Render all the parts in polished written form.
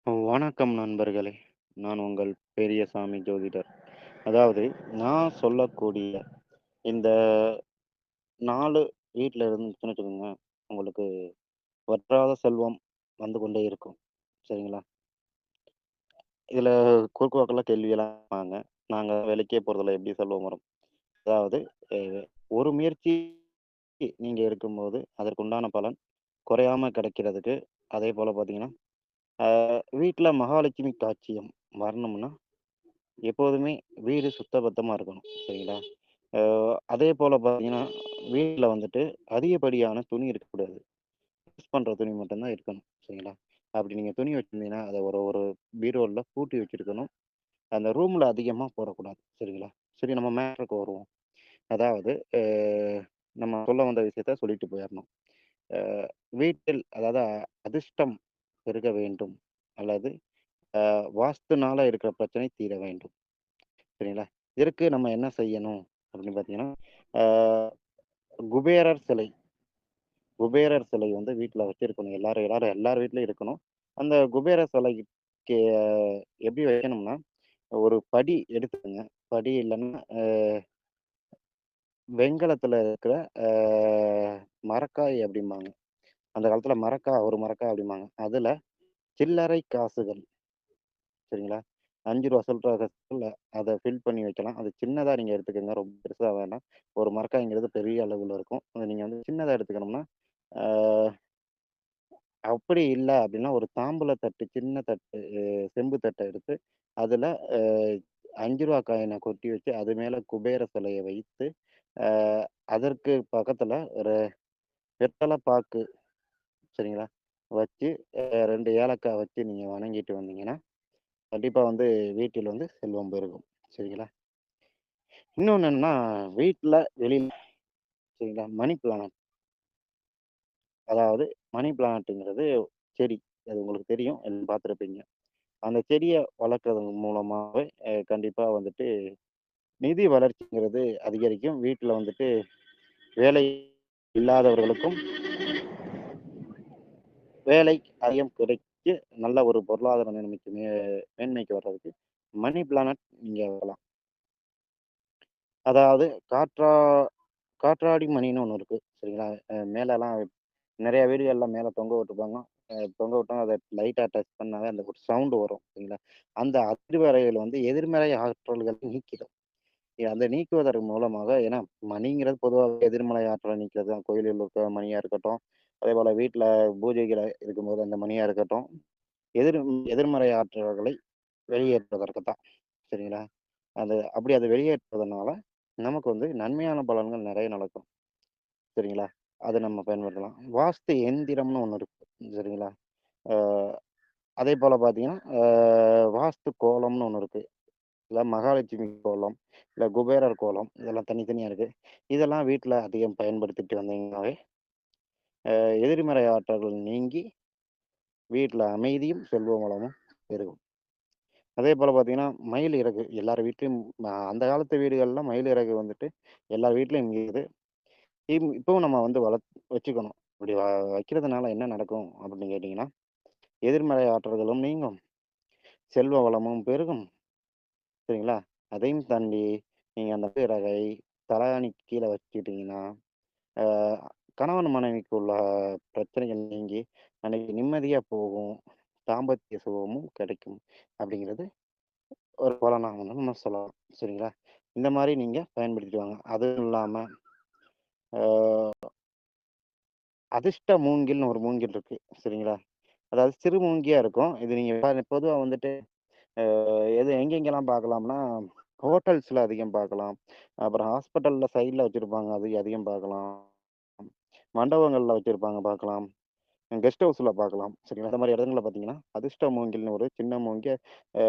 வணக்கம் நண்பர்களே! நான் உங்கள் பெரியசாமி ஜோதிடர். அதாவது நான் சொல்லக்கூடிய இந்த 4 வீட்ல இருந்துச்சுன்னு வச்சுக்கோங்க, உங்களுக்கு வற்றாத செல்வம் வந்து கொண்டே இருக்கும். சரிங்களா? இதில குறுக்கு வாக்குல கேள்வியெல்லாம் கேட்பாங்க. நாங்க வேலைக்கே போறதில்ல எப்படி செல்வம் வரும்? அதாவது அ ஒரு முயற்சி நீங்க எடுக்கும்போது, அதற்குண்டான பலன் குறையாம கிடைக்கிறதுக்கு, அதேபோல பார்த்தீங்கன்னா, வீட்ல மகாலட்சுமி காட்சியம் வரணும்னா எப்போதுமே வீடு சுத்தபத்தமா இருக்கணும். சரிங்களா? அ அதேபோல பார்த்தீங்கன்னா, வீட்ல வந்துட்டு அதிகப்படியான துணி இருக்கக்கூடாது. யூஸ் பண்ற துணி மட்டும் தான் இருக்கணும். சரிங்களா? அப்படி நீங்க துணி வச்சிருந்தீங்கன்னா, அத ஒரு ஒரு பீரோல பூட்டி வச்சிருக்கணும். அந்த ரூம்ல அதிகமா போடக்கூடாது. சரிங்களா? சரி நம்ம மேட்டருக்கு வருவோம். அதாவது நம்ம சொல்ல வந்த விஷயத்த சொல்லிட்டு போயிரணும். அ வீட்டில் அதாவது அதிர்ஷ்டம் பெருக வேண்டும் அல்லது வாஸ்துனால இருக்கிற பிரச்சனை தீர வேண்டும். சரிங்களா? இதற்கு நம்ம என்ன செய்யணும் அப்படின்னு பார்த்தீங்கன்னா, ஆ குபேரர் சிலை குபேரர் சிலை வந்து வீட்ல வச்சிருக்கணும். எல்லாரும் எல்லாரும் எல்லார் வீட்லயும் இருக்கணும். அந்த குபேரர் சிலைக்கு எப்படி வைக்கணும்னா, ஒரு படி எடுத்துக்கங்க. படி இல்லன்னா, வெண்கலத்துல இருக்கிற அ மரக்காய் அப்படிம்பாங்க. அந்த காலத்துல மரக்கா, ஒரு மரக்கா அப்படிம்பாங்க. அதுல சில்லறை காசுகள் சரிங்களா? ரூ. 5 சொல்ற கஷ்டத்துல அத ஃபில் பண்ணி வைக்கலாம். அது சின்னதா நீங்க எடுத்துக்கங்க. ரொம்ப பெருசா வேணாம். ஒரு மரக்காய்ங்கிறது பெரிய அளவுல இருக்கும். அத நீங்க வந்து சின்னதா எடுத்துக்கணும்னா, ஆ அப்படி இல்ல அப்படின்னா, ஒரு தாம்பூல தட்டு, சின்ன தட்டு, செம்பு தட்ட எடுத்து, அதுல அ ரூ. 5 காயின கொட்டி வச்சு, அது மேல குபேர சிலைய வைத்து, அ அதற்கு பக்கத்துல ஒரு வெத்தல பாக்கு சரிங்களா? வச்சு 2 ஏலக்காய் வச்சு நீங்க வணங்கிட்டு வந்தீங்கன்னா, கண்டிப்பா வந்து வீட்டில் வந்து செல்வம் பெருகும். சரிங்களா? இன்னொன்னு என்னன்னா, வீட்ல, வெளியில சரிங்களா? மணி பிளானட் அதாவது மணி பிளானட்டுங்கிறது செடி. அது உங்களுக்கு தெரியும். எல்லாம் பார்த்துருப்பீங்க. அந்த செடிய வளர்க்கறது மூலமாவே கண்டிப்பா வந்துட்டு நிதி வளர்ச்சிங்கிறது அதிகரிக்கும். வீட்ல வந்துட்டு வேலை இல்லாதவர்களுக்கும் வேலை அதிகம் கிடைச்சு, நல்ல ஒரு பொருளாதார நிலைமைக்கு மேன்மைக்கு வர்றதுக்கு மணி பிளானட் நீங்க வளர்க்கலாம். அதாவது காற்றாடி மணின்னு ஒண்ணு இருக்கு. சரிங்களா? மேலலாம் நெறைய வீடுகள்ல மேல தொங்க விட்டுருப்பாங்க. தொங்க விட்டா அத லைட்டா டச் பண்ணாவே அந்த ஒரு சவுண்ட் வரும். சரிங்களா? அந்த அதிர்வலைகள் வந்து எதிர்மறை ஆற்றல்களை நீக்கிடும். அந்த நீக்குவதன் மூலமாக ஏன்னா மணிங்கிறது பொதுவாவே எதிர்மறை ஆற்றலை நீக்கிறது தான். கோயில்ல இருக்க மணியா இருக்கட்டும், அதேபோல வீட்ல பூஜைகள் இருக்கும்போது அந்த மணியா இருக்கட்டும், எதிர் எதிர்மறை ஆற்றல்களை வெளியேற்றுவதற்கு தான். சரிங்களா? அது வெளியேற்றுவதனால நமக்கு வந்து நன்மையான பலன்கள் நெறைய நடக்கும். சரிங்களா? அத நம்ம பயன்படுத்தலாம். வாஸ்து எந்திரம்னு ஒண்ணு இருக்கு. சரிங்களா? ஆ அதேபோல பார்த்தீங்கன்னா, வாஸ்து கோலம்னு ஒண்ணு இருக்கு. இல்ல மகாலட்சுமி கோலம், இல்ல குபேரர் கோலம் இதெல்லாம் தனித்தனியா இருக்கு. இதெல்லாம் வீட்ல அதிகம் பயன்படுத்திட்டு வந்தீங்கன்னாவே, எதிர்மறை ஆற்றல்கள் நீங்கி வீட்ல அமைதியும், செல்வ வளமும் பெருகும். அதேபோல பார்த்தீங்கன்னா, மயில் இறகு எல்லார் வீட்லயும் அந்த காலத்து வீடுகள்ல மயில் இறகு வந்துட்டு எல்லார் வீட்லயும் இருக்குது. இப்பவும் நம்ம வந்து வச்சுக்கணும். இப்படி வைக்கிறதுனால என்ன நடக்கும் அப்படின்னு கேட்டீங்கன்னா, எதிர்மறை ஆற்றல்களும் நீங்கும், செல்வ வளமும் பெருகும். சரிங்களா? அதையும் தாண்டி நீங்க அந்த இறகை தலகாணிக்கு கீழ வச்சுக்கிட்டீங்கன்னா, ஆ கணவன் மனைவிக்கு உள்ள பிரச்சனைகள் நீங்கி, அன்னைக்கு நிம்மதியா போகும். தாம்பத்திய சுகமும் கிடைக்கும். அப்படிங்கிறது ஒரு பலனாக நம்ம சொல்லலாம். சரிங்களா? இந்த மாரி நீங்க பயன்படுத்திட்டு வாங்க. அதுவும் இல்லாம, ஆ அதிர்ஷ்ட மூங்கில்னு ஒரு மூங்கில் இருக்கு. சரிங்களா? அதாவது சிறு மூங்கியா இருக்கும். இது நீங்க பொதுவா வந்துட்டு எது எங்கெங்கெல்லாம் பார்க்கலாம்னா, ஹோட்டல்ஸ்ல அதிகம் பார்க்கலாம். அப்புறம் ஹாஸ்பிட்டல்ல சைட்ல வச்சிருப்பாங்க. அது அதிகம் பார்க்கலாம். மண்டபங்கள்ல வச்சிருப்பாங்க பார்க்கலாம். கெஸ்ட் ஹவுஸ்ல பார்க்கலாம். சரிங்களா? இந்த மாரி இடங்கள்ல பார்த்தீங்கன்னா, அதிர்ஷ்ட மூங்கில்னு ஒரு சின்ன மூங்கில்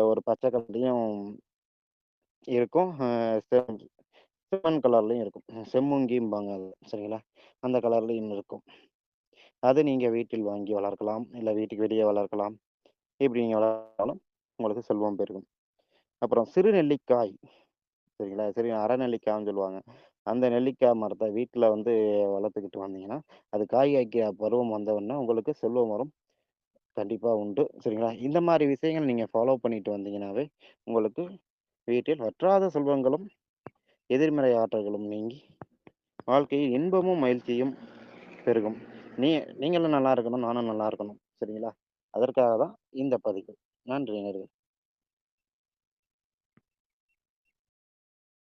ஒரு பச்சை கலர்லயும் இருக்கும். சிவன் கலர்லயும் இருக்கும். செம்மூங்கிம்பாங்க அது. சரிங்களா? அந்த கலர்லயும் இருக்கும். அது நீங்க வீட்டில் வாங்கி வளர்க்கலாம். இல்ல வீட்டுக்கு வெளியே வளர்க்கலாம். இப்படி நீங்க வளர்த்தாலும் உங்களுக்கு செல்வம் பெருகும். அப்புறம் சிறு நெல்லிக்காய் சரிங்களா? சரி அரை நெல்லிக்காய்ன்னு சொல்லுவாங்க. அந்த நெல்லிக்காய் மரத்த வீட்ல வந்து வளர்த்துக்கிட்டு வந்தீங்கன்னா, அது காய் காய்க்கிற பருவம் வந்தவுடனே உங்களுக்கு செல்வம் வரும். கண்டிப்பா உண்டு. சரிங்களா? இந்த மாரி விஷயங்கள் நீங்க ஃபாலோ பண்ணிட்டு வந்தீங்கன்னாவே, உங்களுக்கு வீட்டில் வற்றாத செல்வங்களும், எதிர்மறை ஆற்றல்களும் நீங்கி, வாழ்க்கையில் இன்பமும், மகிழ்ச்சியும் பெருகும். நீ நீங்களும் நல்லா இருக்கணும், நானும் நல்லா இருக்கணும். சரிங்களா? அதற்காக தான் இந்த பதிவு. நன்றி நேயர்களே.